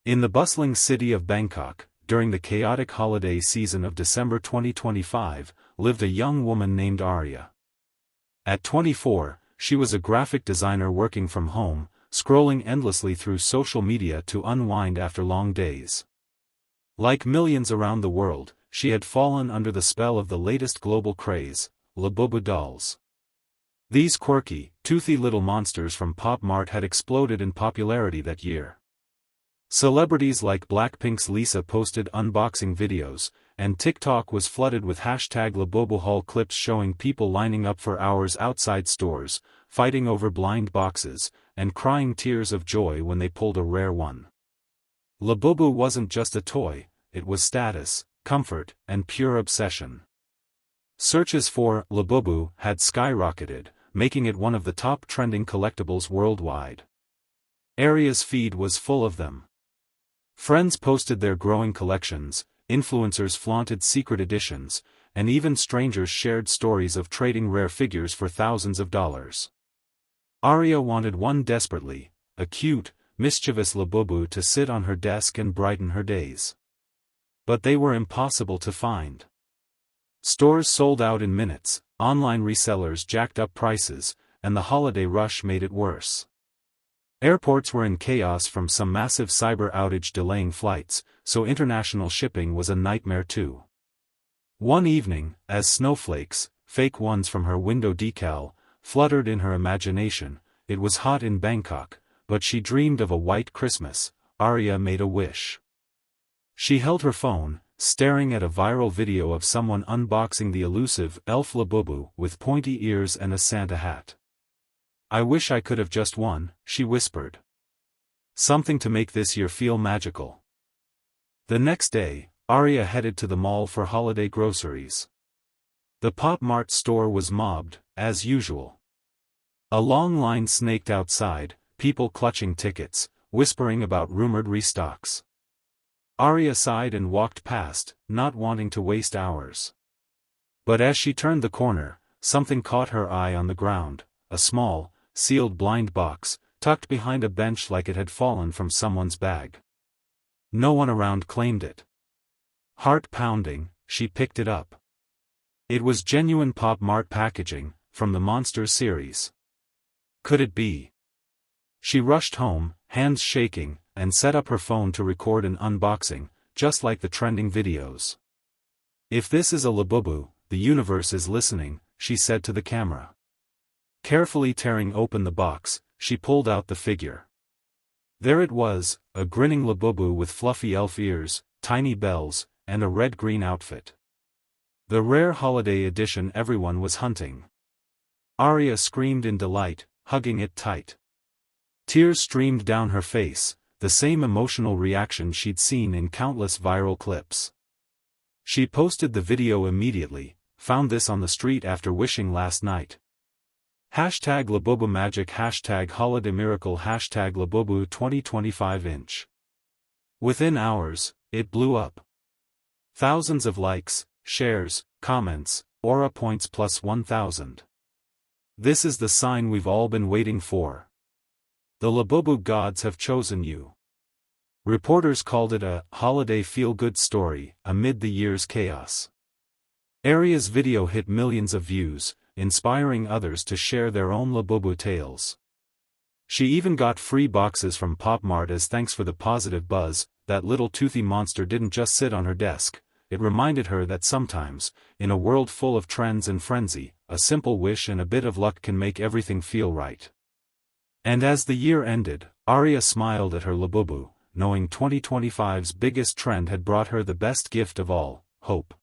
In the bustling city of Bangkok, during the chaotic holiday season of December 2025, lived a young woman named Arya. At 24, she was a graphic designer working from home, scrolling endlessly through social media to unwind after long days. Like millions around the world, she had fallen under the spell of the latest global craze, Labubu dolls. These quirky, toothy little monsters from Mart had exploded in popularity that year. Celebrities like BLACKPINK's Lisa posted unboxing videos, and TikTok was flooded with #Labubu haul clips showing people lining up for hours outside stores, fighting over blind boxes, and crying tears of joy when they pulled a rare one. Labubu wasn't just a toy, it was status, comfort, and pure obsession. Searches for Labubu had skyrocketed, making it one of the top trending collectibles worldwide. Arya's feed was full of them. Friends posted their growing collections, influencers flaunted secret editions, and even strangers shared stories of trading rare figures for thousands of dollars. Arya wanted one desperately, a cute, mischievous Labubu to sit on her desk and brighten her days. But they were impossible to find. Stores sold out in minutes, online resellers jacked up prices, and the holiday rush made it worse. Airports were in chaos from some massive cyber outage delaying flights, so international shipping was a nightmare too. One evening, as snowflakes, fake ones from her window decal, fluttered in her imagination, it was hot in Bangkok, but she dreamed of a white Christmas. Arya made a wish. She held her phone, staring at a viral video of someone unboxing the elusive elf Labubu with pointy ears and a Santa hat. "I wish I could have just one," she whispered. "Something to make this year feel magical." The next day, Arya headed to the mall for holiday groceries. The Mart store was mobbed, as usual. A long line snaked outside, people clutching tickets, whispering about rumored restocks. Arya sighed and walked past, not wanting to waste hours. But as she turned the corner, something caught her eye on the ground, a small, sealed blind box, tucked behind a bench like it had fallen from someone's bag. No one around claimed it. Heart pounding, she picked it up. It was genuine Mart packaging, from the Monsters series. Could it be? She rushed home, hands shaking, and set up her phone to record an unboxing, just like the trending videos. "If this is a Labubu, the universe is listening," she said to the camera. Carefully tearing open the box, she pulled out the figure. There it was, a grinning Labubu with fluffy elf ears, tiny bells, and a red-green outfit. The rare holiday edition everyone was hunting. Arya screamed in delight, hugging it tight. Tears streamed down her face, the same emotional reaction she'd seen in countless viral clips. She posted the video immediately, found this on the street after wishing last night. #Labubu Magic #Holiday Miracle #Labubu 2025 inch. Within hours, it blew up. Thousands of likes, shares, comments, aura points plus 1,000. This is the sign we've all been waiting for. The Labubu gods have chosen you. Reporters called it a holiday feel-good story amid the year's chaos. Arya's video hit millions of views, inspiring others to share their own Labubu tales. She even got free boxes from Mart as thanks for the positive buzz. That little toothy monster didn't just sit on her desk, it reminded her that sometimes, in a world full of trends and frenzy, a simple wish and a bit of luck can make everything feel right. And as the year ended, Arya smiled at her Labubu, knowing 2025's biggest trend had brought her the best gift of all, hope.